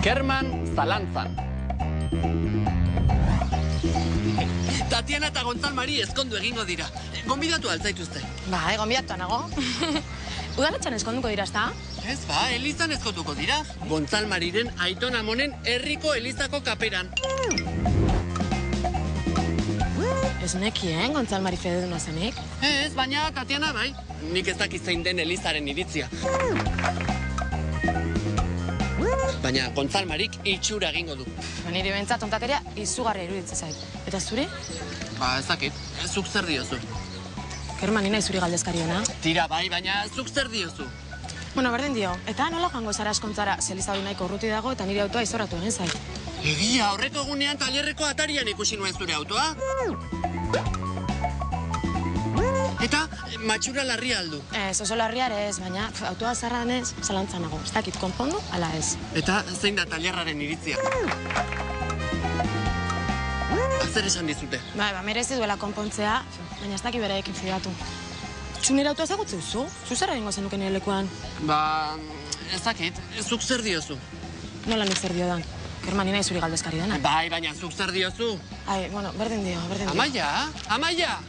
Kerman zalantzan. Tatiana eta Gontzal Mari ezkondu egingo dira. Gonbidatu altzaituzte. Bai, gonbidatu nago. Udaletxan ezkonduko dira, ezta? Ez ba, elizan ezkonduko dira. Gontzal Mariren Aiton Amonen herriko elizako kaperan. Ez nekien, Gontzal Mari fededuna zenik. Ez, baina Tatiana bai. Nik ez dakit zein den elizaren iritzia. Baina Gontzal Marik itxura egingo du. Niri behintzat ontakeria izugarria iruditzen zait. Eta zuri? Ba, ez dakit. Zuk zer diozu? Kerman, nina zuri galdezkariona. Tira bai, baina zuk zer diozu? Bueno, berdin dio. Eta nola joango zara eskontzara Zeliza hori nahiko urruti dago eta nire autoa izorratu egin zait. Egia, horreko egunean tailerreko atarian ikusi nuen zure autoa. Eta matxura larria aldu. Ez, oso larria ere ez, baina autoa zarra denez, zalantzan nago. Ez dakit konpondu, ala ez. Eta zein da tailerraren iritzia? Zer esan dizute? Ba, merezi duela konpontzea, baina ez dakit bereekin fidatu. Txu nire autoa ezagutze duzu? Zu zer egingo zenuke nire lekuan? Ba, ez dakit. Zuk zer diozu? Nola nik zer dio dan? Kerman, nina izuri galdezkari dena. Bai, baina zuk zer diozu? Ai, bueno, berdin dio. Amaia? Amaia!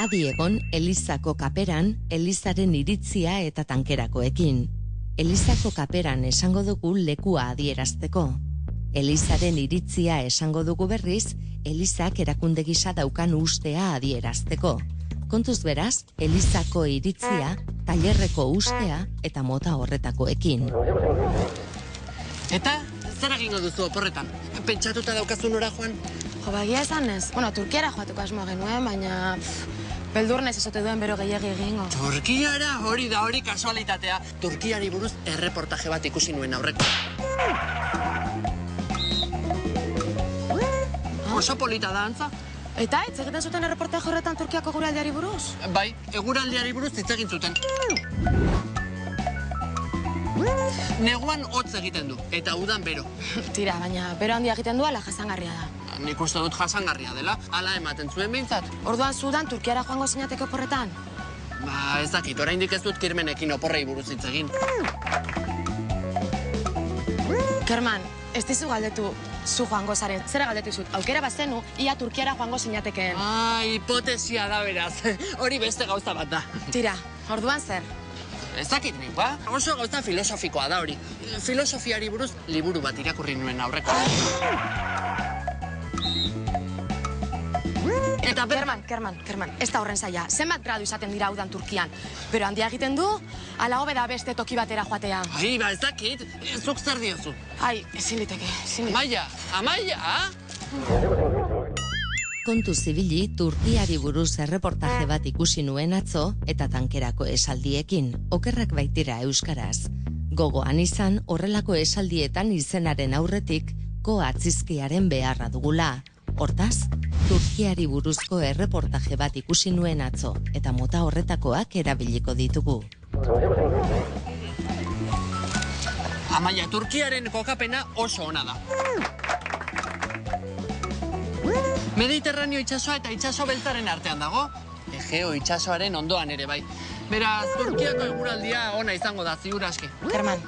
Adi egon Elizako kaperan, Elizaren iritzia eta tankerakoekin. Elizako kaperan esango dugu lekua adierazteko. Elizaren iritzia esango dugu berriz, Elizak erakunde gisa daukan ustea adierazteko. Kontuz beraz, Elizako iritzia, tailerreko ustea eta mota horretakoekin. Eta, zer egingo duzu oporretan? Pentsatuta daukazu nora joan? Jo, bagia esan ez. Bueno, Turkiara joatuko asmoa genuen, baina beldurnez esote duen bero gehiagi egingo. Turkiara? Hori da, hori kasualitatea. Turkiari buruz erreportaje bat ikusi nuen aurreko. Oso polita da, antza? Eta, hitz egiten zuten erreportaje horretan Turkiako eguraldiari buruz? Bai, eguraldiari buruz hitz egin zuten. Neguan hotz egiten du, eta udan bero. Tira, baina bero handia egiten du ala jasangarria da. Nik uste dut jasangarria dela, ala ematen zuen behintzat. Orduan zudan Turkiara joango zinateke oporretan? Ba, ez dakit, oraindik ez dut Kirmenekin oporrei buruz hitz egin. Kerman, ez dizu galdetu zu joango zaren. Zera galdetu zut, aukera bazenu, ia Turkiara joango zinatekeen. Hipotesia da beraz, hori beste gauza bat da. Tira, orduan zer? Ez dakit nik, ba? Oso gauza filosofikoa da hori. Filosofiari buruz liburu bat irakurri nuen aurreko. Eta Kerman, ez da horren zaila. Zenbat gradu izaten dira udan Turkian. Pero handia egiten du, ala hobe da beste toki batera joatea. Ai, ba ez dakit, zuk zer diozu? Ai, ezin liteke. Amaia! Kontu zibili, Turkiari buruz erreportaje bat ikusi nuen atzo eta tankerako esaldiekin, okerrak baitira euskaraz. Gogoan izan, horrelako esaldietan izenaren aurretik, atzizkiaren beharra dugula. Hortaz, Turkiari buruzko erreportaje bat ikusi nuen atzo, eta mota horretakoak erabiliko ditugu. Amaia, Turkiaren kokapena oso ona da. Mediterraneo itsasoa eta itsaso beltzaren artean dago. Egeo itsasoaren ondoan ere bai. Beraz, Turkiako eguraldia ona izango da ziur aski. Kerman,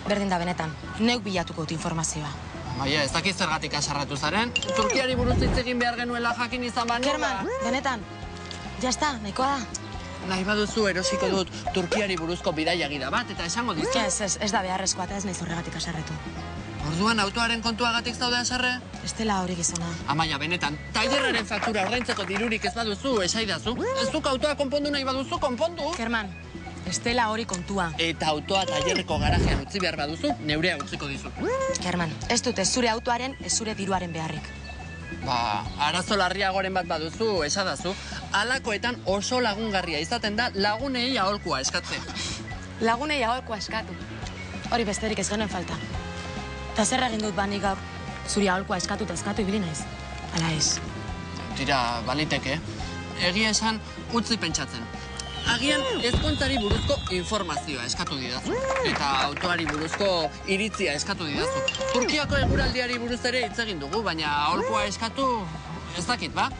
berdin da benetan, neuk bilatuko dut informazioa. Baina, ez dakit zergatik asarratu zaren. Turkiari buruz hitz egin behar genuela jakin izan banu. Kerman, benetan, jazta, nahikoa da. Nahi baduzu erosiko dut Turkiari buruzko bidaia gida bat eta esango dizu. Ez da beharrezkoa eta ez naiz horregatik asarretu. Orduan autoaren kontuagatik zaude asarre? Ez dela hori gizona. Amaia, benetan, tailerraren faktura ordaintzeko dirurik ez baduzu, esaidazu. Ez duk autoa konpondu nahi baduzu, konpondu. Kerman, ez dela hori kontua. Eta autoa tailerreko garajean utzi behar baduzu, neurea utziko dizu. Kerman, ez dut ez zure autoaren, ez zure diruaren beharrik. Ba, arazo larriagoren bat baduzu, esadazu, halakoetan oso lagungarria izaten da lagunei aholkua eskatzea. Lagunei aholkua eskatu. Hori besterik ez genuen falta. Eta zer egin dut bani gaur, zuri aholkua eskatu ibili naiz. Ala ez. Tira, baliteke. Egia esan, utzi pentsatzen. Agian ezkontzari buruzko informazioa eskatu didazu. Eta autoari buruzko iritzia eskatu didazu. Turkiako eguraldiari buruz ere hitz egin dugu, baina aholkoa eskatu ez dakit, ba?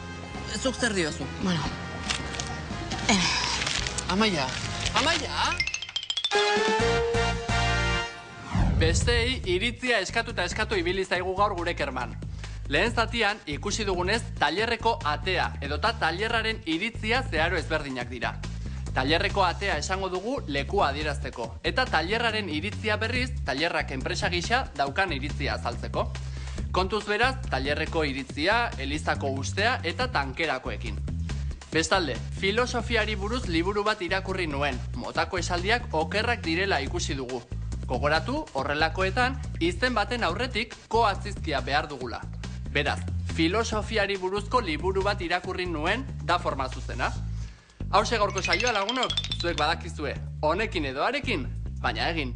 Zuk zer diozu? Bueno. Amaia! Amaia! Bestei, iritzia eskatu eta eskatu ibili zaigu gaur gure Kerman. Lehen zatian, ikusi dugunez, tailerreko atea edota tailerraren iritzia zeharo ezberdinak dira. Tailerreko atea esango dugu lekua adierazteko, eta tailerraren iritzia berriz, tailerrak enpresa gisa daukan iritzia azaltzeko. Kontuz beraz, tailerreko iritzia, elizako ustea eta tankerakoekin. Bestalde, filosofiari buruz liburu bat irakurri nuen, motako esaldiak okerrak direla ikusi dugu. Gogoratu, horrelakoetan, izen baten aurretik koatzizkia behar dugula. Beraz, filosofiari buruzko liburu bat irakurri nuen da forma zuzena. Hauxe gaurko saioa lagunok, zuek badakizue, honekin edo harekin, baina egin.